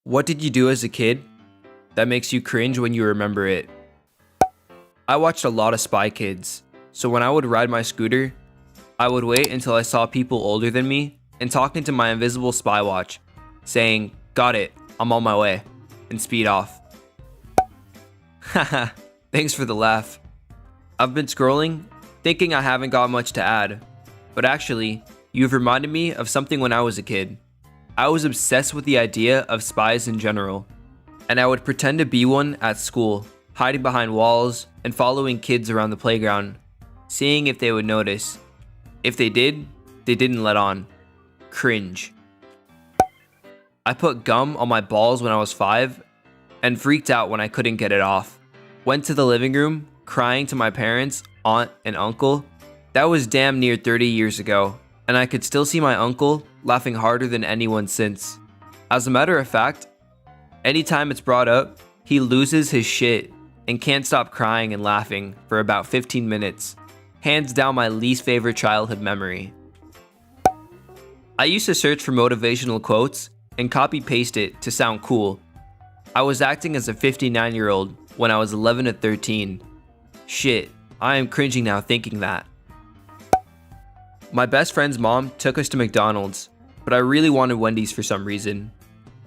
What did you do as a kid that makes you cringe when you remember it? I watched a lot of Spy Kids, so when I would ride my scooter, I would wait until I saw people older than me and talk into my invisible spy watch, saying, "Got it, I'm on my way," and speed off. Haha, thanks for the laugh. I've been scrolling, thinking I haven't got much to add, but actually, you've reminded me of something when I was a kid. I was obsessed with the idea of spies in general, and I would pretend to be one at school, hiding behind walls and following kids around the playground, seeing if they would notice. If they did, they didn't let on. Cringe. I put gum on my balls when I was 5 and freaked out when I couldn't get it off. Went to the living room, crying to my parents, aunt, and uncle. That was damn near 30 years ago, and I could still see my uncle laughing harder than anyone since. As a matter of fact, anytime it's brought up, he loses his shit and can't stop crying and laughing for about 15 minutes. Hands down my least favorite childhood memory. I used to search for motivational quotes and copy-paste it to sound cool. I was acting as a 59-year-old when I was 11 to 13. Shit, I am cringing now thinking that. My best friend's mom took us to McDonald's, but I really wanted Wendy's for some reason.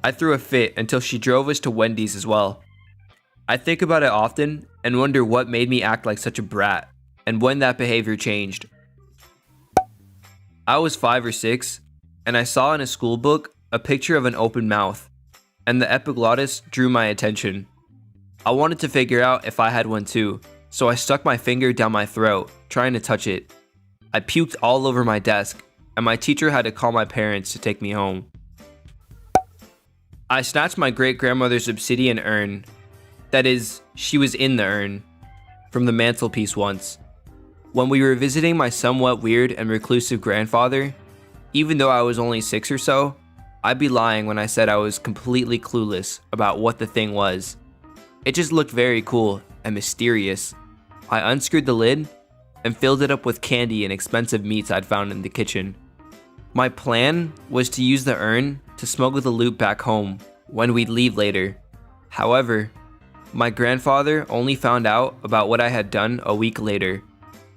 I threw a fit until she drove us to Wendy's as well. I think about it often and wonder what made me act like such a brat and when that behavior changed. I was 5 or 6 and I saw in a school book a picture of an open mouth, and the epiglottis drew my attention. I wanted to figure out if I had one too, so I stuck my finger down my throat, trying to touch it. I puked all over my desk, and my teacher had to call my parents to take me home. I snatched my great-grandmother's obsidian urn, that is, she was in the urn, from the mantelpiece once. When we were visiting my somewhat weird and reclusive grandfather, even though I was only 6 or so, I'd be lying when I said I was completely clueless about what the thing was. It just looked very cool and mysterious. I unscrewed the lid and filled it up with candy and expensive meats I'd found in the kitchen. My plan was to use the urn to smuggle the loot back home when we'd leave later. However, my grandfather only found out about what I had done a week later,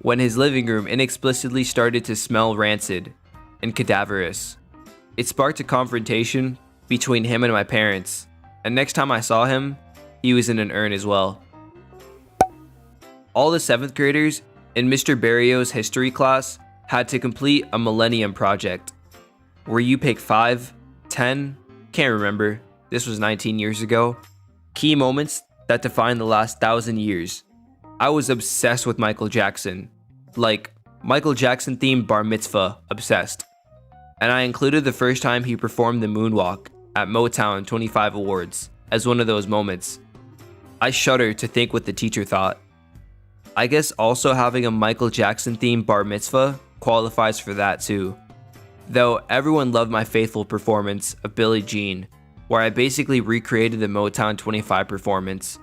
when his living room inexplicably started to smell rancid and cadaverous. It sparked a confrontation between him and my parents, and next time I saw him, he was in an urn as well. All the 7th graders in Mr. Barrio's history class had to complete a Millennium Project, where you pick 5, 10, can't remember, this was 19 years ago, key moments that define the last 1,000 years. I was obsessed with Michael Jackson, like Michael Jackson themed bar mitzvah obsessed, and I included the first time he performed the moonwalk at Motown 25 Awards as one of those moments. I shudder to think what the teacher thought. I guess also having a Michael Jackson themed bar mitzvah qualifies for that too. Though everyone loved my faithful performance of Billie Jean, where I basically recreated the Motown 25 performance.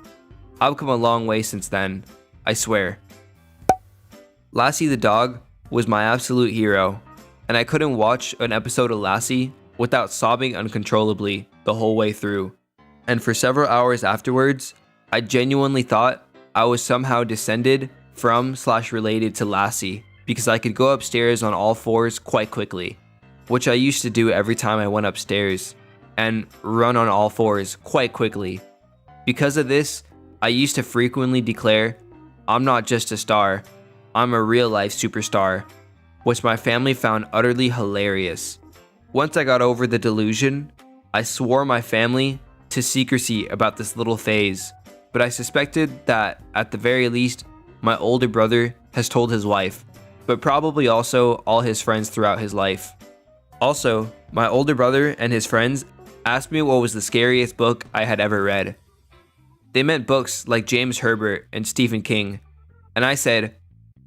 I've come a long way since then, I swear. Lassie the dog was my absolute hero, and I couldn't watch an episode of Lassie without sobbing uncontrollably the whole way through. And for several hours afterwards, I genuinely thought I was somehow descended from/related to Lassie because I could go upstairs on all fours quite quickly, which I used to do every time I went upstairs, and run on all fours quite quickly. Because of this, I used to frequently declare, "I'm not just a star, I'm a real-life superstar," which my family found utterly hilarious. Once I got over the delusion, I swore my family to secrecy about this little phase, but I suspected that, at the very least, my older brother has told his wife, but probably also all his friends throughout his life. Also, my older brother and his friends asked me what was the scariest book I had ever read. They meant books like James Herbert and Stephen King, and I said,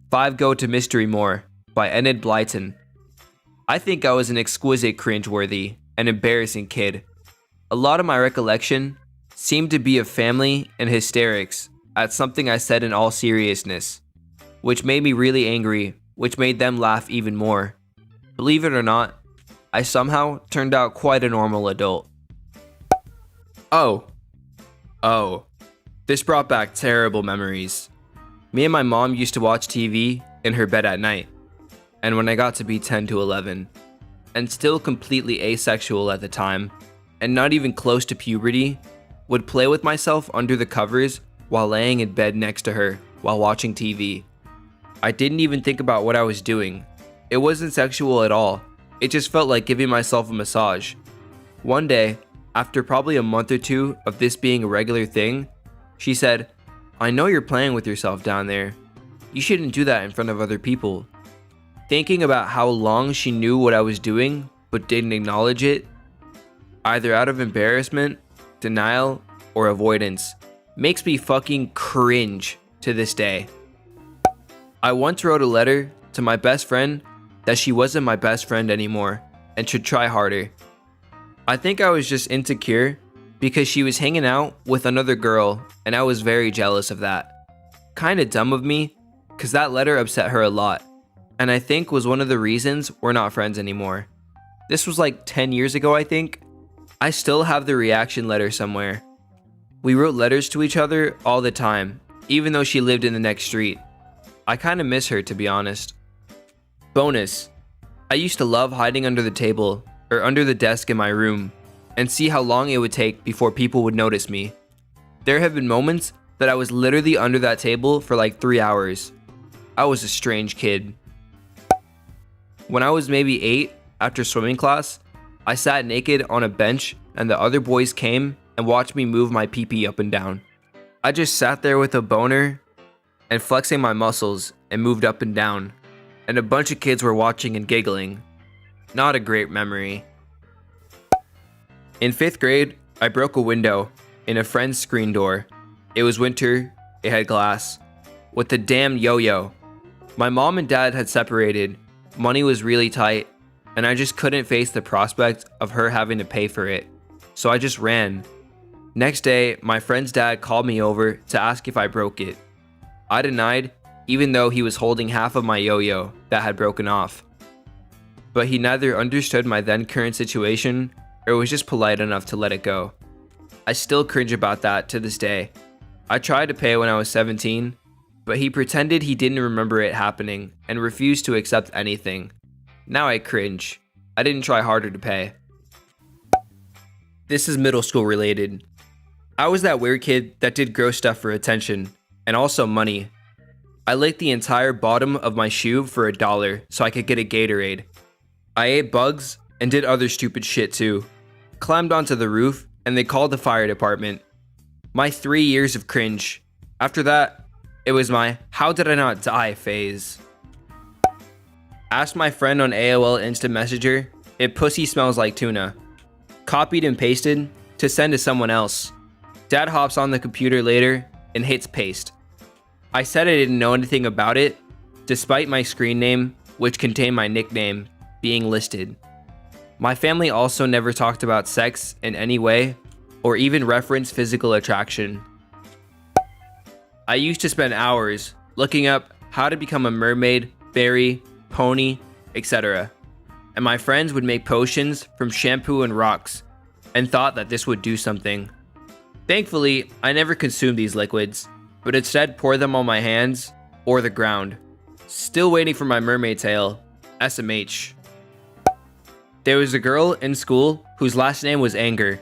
"Five Go to Mystery More" by Enid Blyton. I think I was an exquisite cringeworthy and embarrassing kid. A lot of my recollection seemed to be of family and hysterics at something I said in all seriousness, which made me really angry, which made them laugh even more. Believe it or not, I somehow turned out quite a normal adult. Oh, oh, this brought back terrible memories. Me and my mom used to watch TV in her bed at night, and when I got to be 10 to 11, and still completely asexual at the time, and not even close to puberty, would play with myself under the covers while laying in bed next to her while watching TV. I didn't even think about what I was doing. It wasn't sexual at all. It just felt like giving myself a massage. One day, after probably a month or two of this being a regular thing, she said, "I know you're playing with yourself down there. You shouldn't do that in front of other people." Thinking about how long she knew what I was doing but didn't acknowledge it, either out of embarrassment, denial, or avoidance, makes me fucking cringe to this day. I once wrote a letter to my best friend that she wasn't my best friend anymore and should try harder. I think I was just insecure because she was hanging out with another girl and I was very jealous of that. Kinda dumb of me, cause that letter upset her a lot, and I think was one of the reasons we're not friends anymore. This was like 10 years ago, I think. I still have the reaction letter somewhere. We wrote letters to each other all the time, even though she lived in the next street. I kinda miss her, to be honest. Bonus: I used to love hiding under the table or under the desk in my room and see how long it would take before people would notice me. There have been moments that I was literally under that table for like 3 hours. I was a strange kid. When I was maybe 8, after swimming class, I sat naked on a bench and the other boys came and watched me move my pee-pee up and down. I just sat there with a boner and flexing my muscles and moved up and down, and a bunch of kids were watching and giggling. Not a great memory. In 5th grade, I broke a window in a friend's screen door. It was winter, it had glass, with the damn yo-yo. My mom and dad had separated, money was really tight, and I just couldn't face the prospect of her having to pay for it, so I just ran. Next day, my friend's dad called me over to ask if I broke it. I denied, even though he was holding half of my yo-yo that had broken off. But he neither understood my then current situation or was just polite enough to let it go. I still cringe about that to this day. I tried to pay when I was 17, but he pretended he didn't remember it happening and refused to accept anything. Now I cringe. I didn't try harder to pay. This is middle school related. I was that weird kid that did gross stuff for attention, and also money. I licked the entire bottom of my shoe for $1 so I could get a Gatorade. I ate bugs and did other stupid shit too. Climbed onto the roof and they called the fire department. My 3 years of cringe. After that, it was my "how did I not die" phase. Asked my friend on AOL Instant Messenger if pussy smells like tuna. Copied and pasted to send to someone else. Dad hops on the computer later and hits paste. I said I didn't know anything about it, despite my screen name, which contained my nickname, being listed. My family also never talked about sex in any way, or even referenced physical attraction. I used to spend hours looking up how to become a mermaid, fairy, pony, etc. And my friends would make potions from shampoo and rocks, and thought that this would do something. Thankfully, I never consumed these liquids, but instead poured them on my hands or the ground. Still waiting for my mermaid tail, SMH. There was a girl in school whose last name was Anger.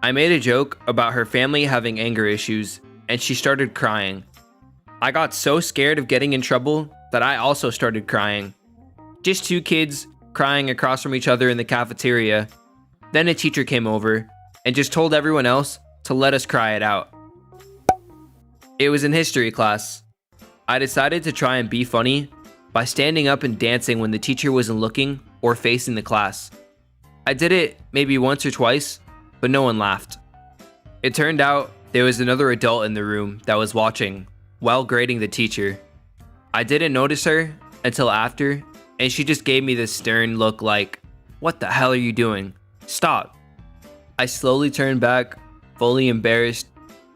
I made a joke about her family having anger issues, and she started crying. I got so scared of getting in trouble that I also started crying. Just 2 kids crying across from each other in the cafeteria. Then a teacher came over and just told everyone else to let us cry it out. It was in history class. I decided to try and be funny by standing up and dancing when the teacher wasn't looking or facing the class. I did it maybe once or twice, but no one laughed. It turned out there was another adult in the room that was watching while grading the teacher. I didn't notice her until after, and she just gave me this stern look like, "What the hell are you doing? Stop." I slowly turned back, fully embarrassed,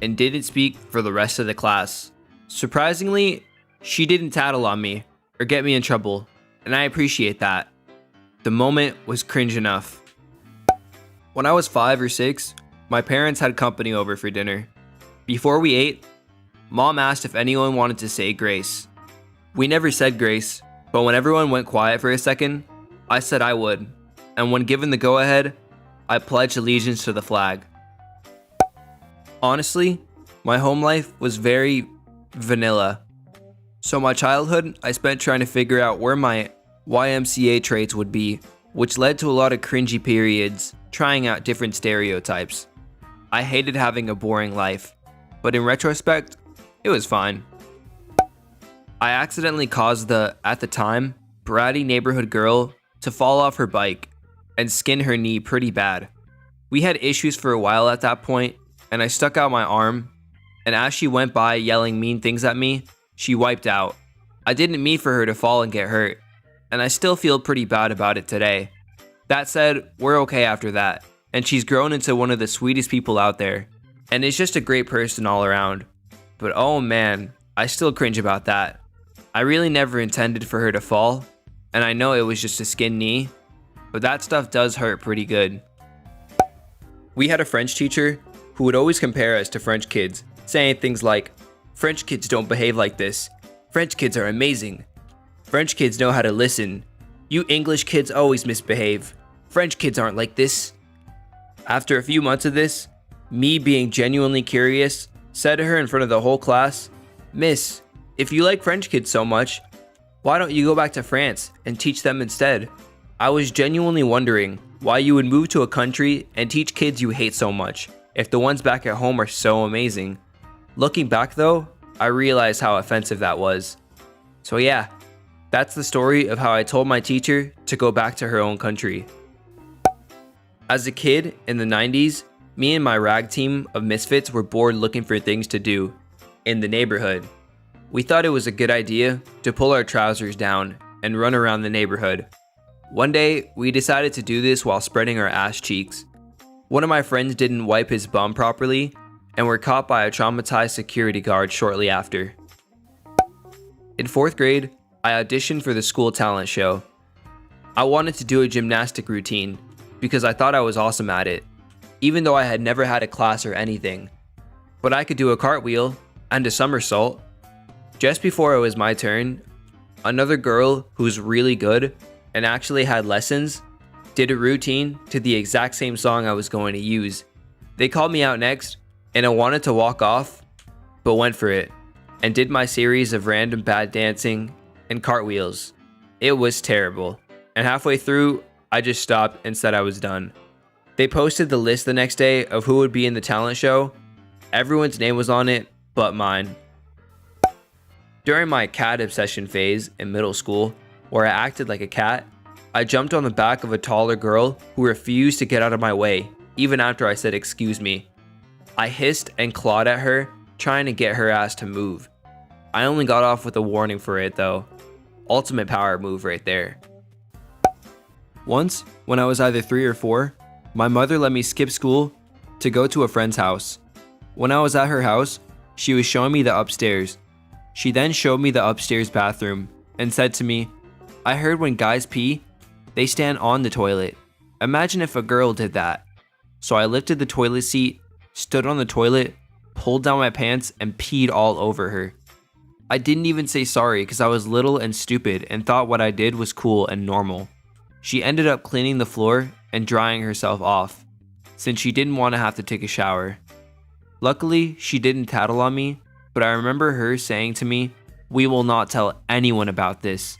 and didn't speak for the rest of the class. Surprisingly, she didn't tattle on me or get me in trouble, and I appreciate that. The moment was cringe enough. When I was 5 or 6, My parents had company over for dinner. Before we ate, Mom asked if anyone wanted to say grace. We never said grace, but when everyone went quiet for a second, I said I would, and when given the go-ahead, I pledged allegiance to the flag. Honestly, my home life was very vanilla. So my childhood, I spent trying to figure out where my YMCA traits would be, which led to a lot of cringy periods, trying out different stereotypes. I hated having a boring life, but in retrospect, it was fine. I accidentally caused the, at the time, bratty neighborhood girl to fall off her bike and skin her knee pretty bad. We had issues for a while at that point, and I stuck out my arm, and as she went by yelling mean things at me, she wiped out. I didn't mean for her to fall and get hurt, and I still feel pretty bad about it today. That said, we're okay after that, and she's grown into one of the sweetest people out there, and is just a great person all around. But oh man, I still cringe about that. I really never intended for her to fall, and I know it was just a skinned knee, but that stuff does hurt pretty good. We had a French teacher who would always compare us to French kids, saying things like, "French kids don't behave like this. French kids are amazing. French kids know how to listen. You English kids always misbehave. French kids aren't like this." After a few months of this, me being genuinely curious, said to her in front of the whole class, "Miss, if you like French kids so much, why don't you go back to France and teach them instead?" I was genuinely wondering why you would move to a country and teach kids you hate so much, if the ones back at home are so amazing. Looking back though, I realized how offensive that was. So yeah, that's the story of how I told my teacher to go back to her own country. As a kid in the 90s, me and my rag team of misfits were bored looking for things to do in the neighborhood. We thought it was a good idea to pull our trousers down and run around the neighborhood. One day, we decided to do this while spreading our ass cheeks. One of my friends didn't wipe his bum properly and were caught by a traumatized security guard shortly after. In 4th grade, I auditioned for the school talent show. I wanted to do a gymnastic routine because I thought I was awesome at it, even though I had never had a class or anything. But I could do a cartwheel and a somersault. Just before it was my turn, another girl who's really good and actually had lessons did a routine to the exact same song I was going to use. They called me out next, and I wanted to walk off, but went for it, and did my series of random bad dancing and cartwheels. It was terrible, and halfway through, I just stopped and said I was done. They posted the list the next day of who would be in the talent show. Everyone's name was on it, but mine. During my cat obsession phase in middle school, where I acted like a cat, I jumped on the back of a taller girl who refused to get out of my way, even after I said excuse me. I hissed and clawed at her, trying to get her ass to move. I only got off with a warning for it though. Ultimate power move right there. Once, when I was either 3 or 4, my mother let me skip school to go to a friend's house. When I was at her house, she was showing me the upstairs. She then showed me the upstairs bathroom and said to me, "I heard when guys pee, they stand on the toilet. Imagine if a girl did that." So I lifted the toilet seat, stood on the toilet, pulled down my pants, and peed all over her. I didn't even say sorry because I was little and stupid and thought what I did was cool and normal. She ended up cleaning the floor and drying herself off, since she didn't want to have to take a shower. Luckily, she didn't tattle on me, but I remember her saying to me, "We will not tell anyone about this."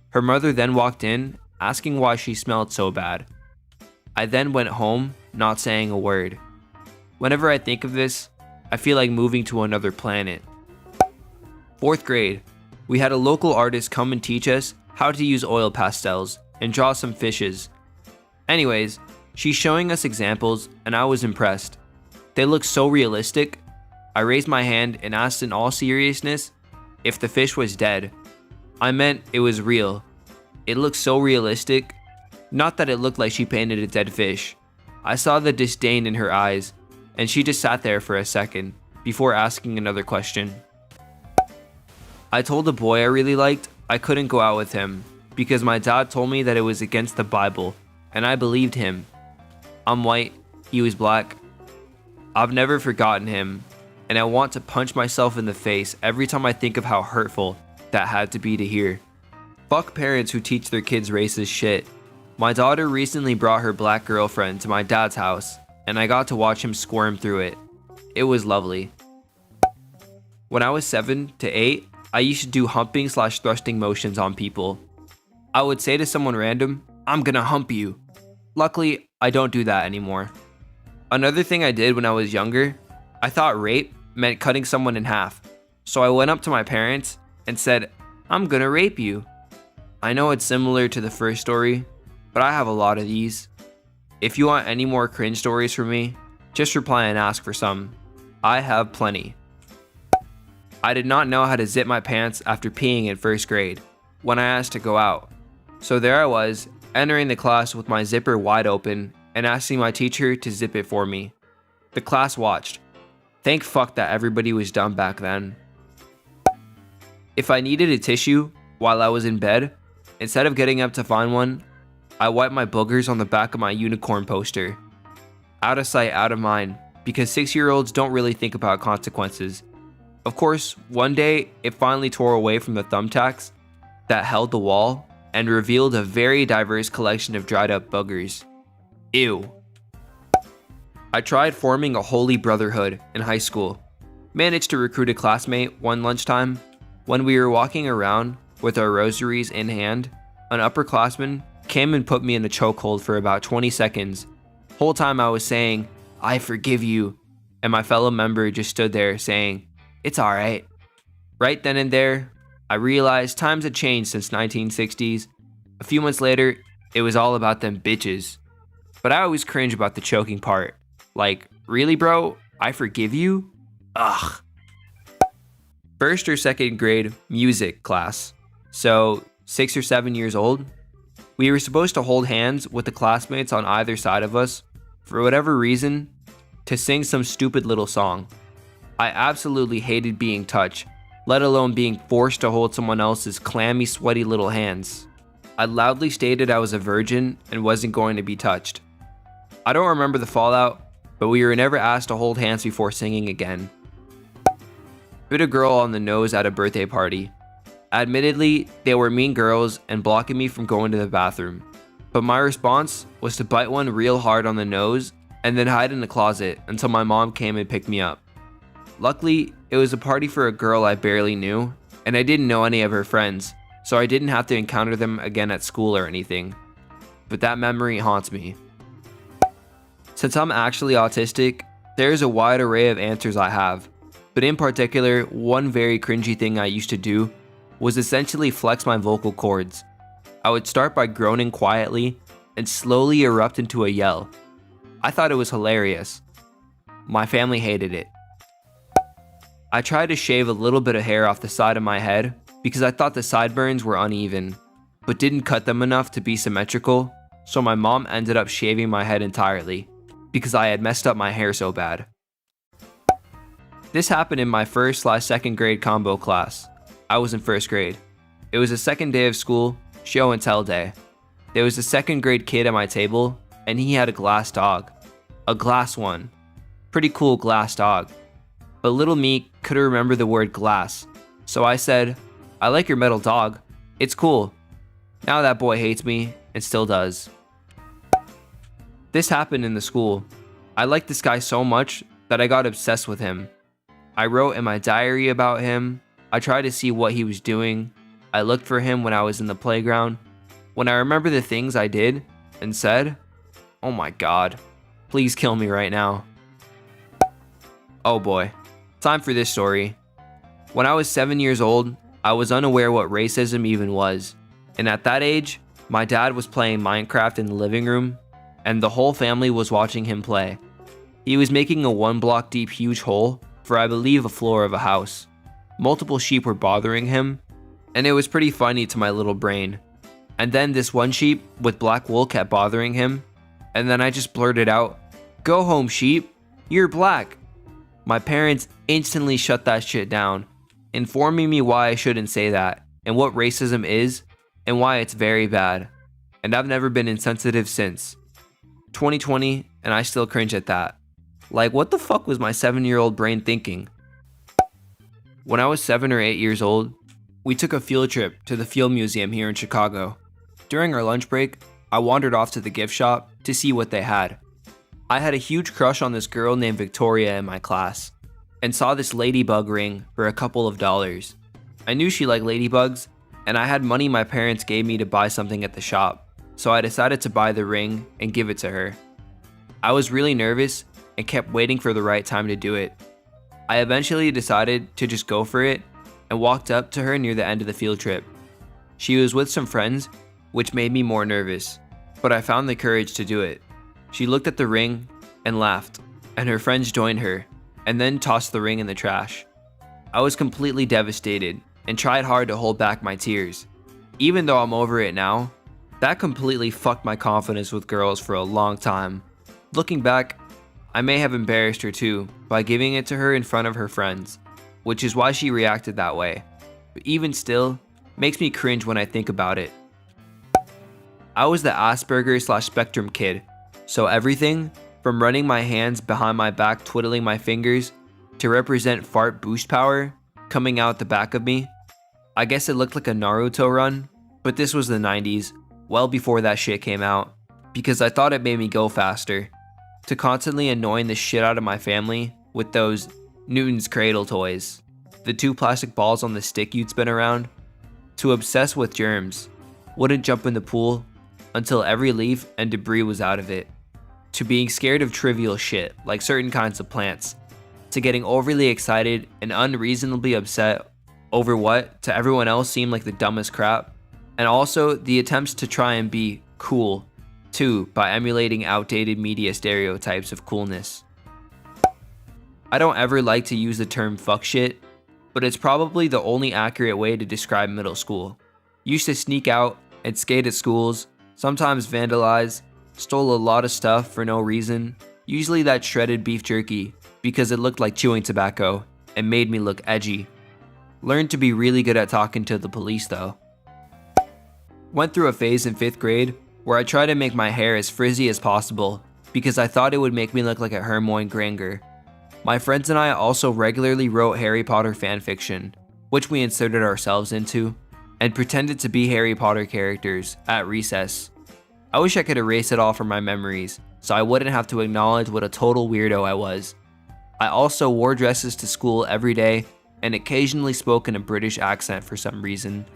Her mother then walked in, asking why she smelled so bad. I then went home, not saying a word. Whenever I think of this, I feel like moving to another planet. 4th grade, we had a local artist come and teach us how to use oil pastels and draw some fishes. Anyways, she's showing us examples and I was impressed. They look so realistic. I raised my hand and asked in all seriousness if the fish was dead. I meant it was real. It looked so realistic. Not that it looked like she painted a dead fish. I saw the disdain in her eyes, and she just sat there for a second before asking another question. I told the boy I really liked I couldn't go out with him because my dad told me that it was against the Bible, and I believed him. I'm white, he was black. I've never forgotten him, and I want to punch myself in the face every time I think of how hurtful that had to be to hear. Fuck parents who teach their kids racist shit. My daughter recently brought her black girlfriend to my dad's house, and I got to watch him squirm through it. It was lovely. When I was 7 to 8, I used to do humping/thrusting motions on people. I would say to someone random, "I'm gonna hump you." Luckily, I don't do that anymore. Another thing I did when I was younger, I thought rape meant cutting someone in half. So I went up to my parents and said, "I'm gonna rape you." I know it's similar to the first story, but I have a lot of these. If you want any more cringe stories from me, just reply and ask for some. I have plenty. I did not know how to zip my pants after peeing in first grade when I asked to go out. So there I was, entering the class with my zipper wide open and asking my teacher to zip it for me. The class watched. Thank fuck that everybody was dumb back then. If I needed a tissue while I was in bed, instead of getting up to find one, I wiped my boogers on the back of my unicorn poster. Out of sight, out of mind, because 6-year-olds don't really think about consequences. Of course, one day it finally tore away from the thumbtacks that held the wall and revealed a very diverse collection of dried up boogers. Ew. I tried forming a holy brotherhood in high school. Managed to recruit a classmate one lunchtime. When we were walking around with our rosaries in hand, an upperclassman came and put me in a chokehold for about 20 seconds. Whole time I was saying, "I forgive you," and my fellow member just stood there saying, "It's alright." Right then and there, I realized times had changed since 1960s. A few months later, it was all about them bitches. But I always cringe about the choking part. Like, really bro? I forgive you? Ugh. First or second grade music class. So, 6 or 7 years old. We were supposed to hold hands with the classmates on either side of us, for whatever reason, to sing some stupid little song. I absolutely hated being touched, let alone being forced to hold someone else's clammy, sweaty little hands. I loudly stated I was a virgin and wasn't going to be touched. I don't remember the fallout, but we were never asked to hold hands before singing again. Bit a girl on the nose at a birthday party. Admittedly, they were mean girls and blocking me from going to the bathroom. But my response was to bite one real hard on the nose and then hide in the closet until my mom came and picked me up. Luckily, it was a party for a girl I barely knew, and I didn't know any of her friends, so I didn't have to encounter them again at school or anything. But that memory haunts me. Since I'm actually autistic, there is a wide array of answers I have, but in particular, one very cringy thing I used to do was essentially flex my vocal cords. I would start by groaning quietly and slowly erupt into a yell. I thought it was hilarious. My family hated it. I tried to shave a little bit of hair off the side of my head because I thought the sideburns were uneven, but didn't cut them enough to be symmetrical, so my mom ended up shaving my head entirely because I had messed up my hair so bad. This happened in my 1st/2nd grade combo class. I was in 1st grade. It was the second day of school, show and tell day. There was a 2nd grade kid at my table, and he had a glass dog. A glass one. Pretty cool glass dog. But little me couldn't remember the word glass, so I said, "I like your metal dog. It's cool." Now that boy hates me, and still does. This happened in the school. I liked this guy so much that I got obsessed with him. I wrote in my diary about him. I tried to see what he was doing. I looked for him when I was in the playground. When I remember the things I did and said, oh my god, please kill me right now. Oh boy, time for this story. When I was 7 years old, I was unaware what racism even was. And at that age, my dad was playing Minecraft in the living room, and the whole family was watching him play. He was making a 1-block deep huge hole for I believe a floor of a house. Multiple sheep were bothering him, and it was pretty funny to my little brain. And then this one sheep with black wool kept bothering him, and then I just blurted out, "Go home, sheep, you're black." My parents instantly shut that shit down, informing me why I shouldn't say that, and what racism is, and why it's very bad. And I've never been insensitive since. 2020, and I still cringe at that. Like, what the fuck was my 7-year-old brain thinking? When I was 7 or 8 years old, we took a field trip to the Field Museum here in Chicago. During our lunch break, I wandered off to the gift shop to see what they had. I had a huge crush on this girl named Victoria in my class, and saw this ladybug ring for a couple of dollars. I knew she liked ladybugs, and I had money my parents gave me to buy something at the shop, so I decided to buy the ring and give it to her. I was really nervous and kept waiting for the right time to do it. I eventually decided to just go for it and walked up to her near the end of the field trip. She was with some friends, which made me more nervous, but I found the courage to do it. She looked at the ring and laughed, and her friends joined her, and then tossed the ring in the trash. I was completely devastated and tried hard to hold back my tears. Even though I'm over it now, that completely fucked my confidence with girls for a long time. Looking back, I may have embarrassed her too by giving it to her in front of her friends, which is why she reacted that way. But even still, makes me cringe when I think about it. I was the Asperger/Spectrum kid, so everything from running my hands behind my back twiddling my fingers to represent fart boost power coming out the back of me. I guess it looked like a Naruto run, but this was the 90s, well before that shit came out, because I thought it made me go faster. To constantly annoying the shit out of my family with those Newton's Cradle toys, the 2 plastic balls on the stick you'd spin around, to obsess with germs, wouldn't jump in the pool until every leaf and debris was out of it, to being scared of trivial shit like certain kinds of plants, to getting overly excited and unreasonably upset over what to everyone else seemed like the dumbest crap, and also the attempts to try and be cool too by emulating outdated media stereotypes of coolness. I don't ever like to use the term fuck shit, but it's probably the only accurate way to describe middle school. Used to sneak out and skate at schools, sometimes vandalize, stole a lot of stuff for no reason, usually that shredded beef jerky because it looked like chewing tobacco and made me look edgy. Learned to be really good at talking to the police though. Went through a phase in 5th grade where I tried to make my hair as frizzy as possible because I thought it would make me look like a Hermione Granger. My friends and I also regularly wrote Harry Potter fanfiction, which we inserted ourselves into, and pretended to be Harry Potter characters at recess. I wish I could erase it all from my memories, so I wouldn't have to acknowledge what a total weirdo I was. I also wore dresses to school every day and occasionally spoke in a British accent for some reason.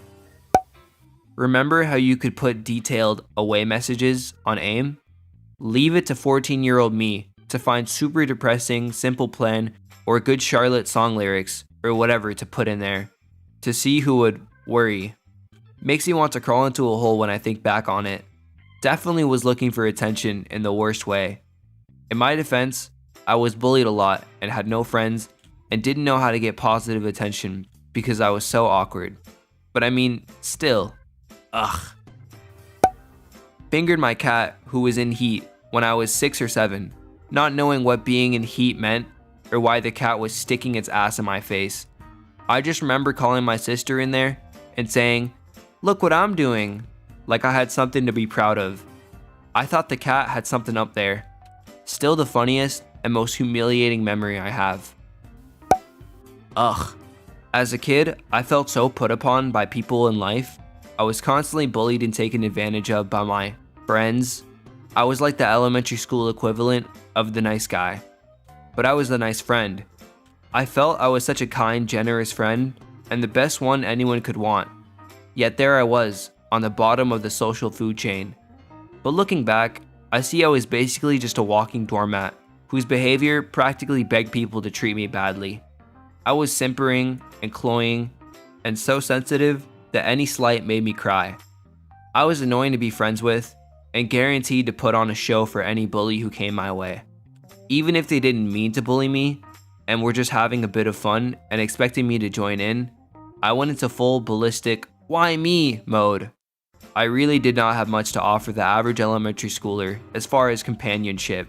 Remember how you could put detailed away messages on AIM? Leave it to 14-year-old me to find super depressing Simple Plan or Good Charlotte song lyrics or whatever to put in there, to see who would worry. Makes me want to crawl into a hole when I think back on it. Definitely was looking for attention in the worst way. In my defense, I was bullied a lot and had no friends and didn't know how to get positive attention because I was so awkward. But I mean, still. Ugh. Fingered my cat who was in heat when I was 6 or 7, not knowing what being in heat meant or why the cat was sticking its ass in my face. I just remember calling my sister in there and saying, "Look what I'm doing," like I had something to be proud of. I thought the cat had something up there. Still the funniest and most humiliating memory I have. Ugh. As a kid, I felt so put upon by people in life. I was constantly bullied and taken advantage of by my friends. I was like the elementary school equivalent of the nice guy, but I was the nice friend. I felt I was such a kind, generous friend and the best one anyone could want. Yet there I was, on the bottom of the social food chain. But looking back, I see I was basically just a walking doormat whose behavior practically begged people to treat me badly. I was simpering and cloying and so sensitive that any slight made me cry. I was annoying to be friends with and guaranteed to put on a show for any bully who came my way. Even if they didn't mean to bully me and were just having a bit of fun and expecting me to join in, I went into full ballistic "why me" mode. I really did not have much to offer the average elementary schooler as far as companionship,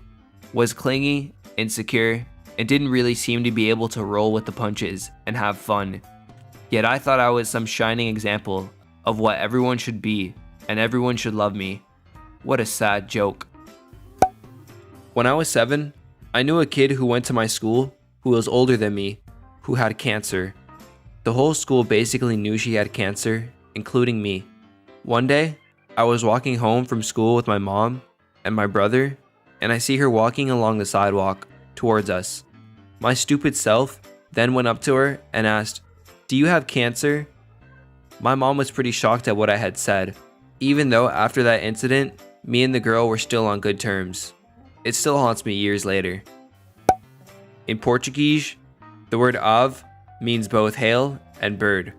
was clingy, insecure, and didn't really seem to be able to roll with the punches and have fun. Yet I thought I was some shining example of what everyone should be and everyone should love me. What a sad joke. When I was 7, I knew a kid who went to my school who was older than me, who had cancer. The whole school basically knew she had cancer, including me. One day, I was walking home from school with my mom and my brother, and I see her walking along the sidewalk towards us. My stupid self then went up to her and asked, "Do you have cancer?" My mom was pretty shocked at what I had said, even though after that incident, me and the girl were still on good terms. It still haunts me years later. In Portuguese, the word ave means both hail and bird.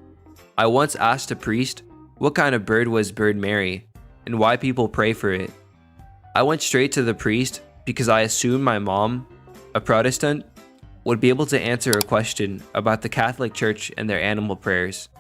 I once asked a priest what kind of bird was Bird Mary and why people pray for it. I went straight to the priest because I assumed my mom, a Protestant, would be able to answer a question about the Catholic Church and their animal prayers.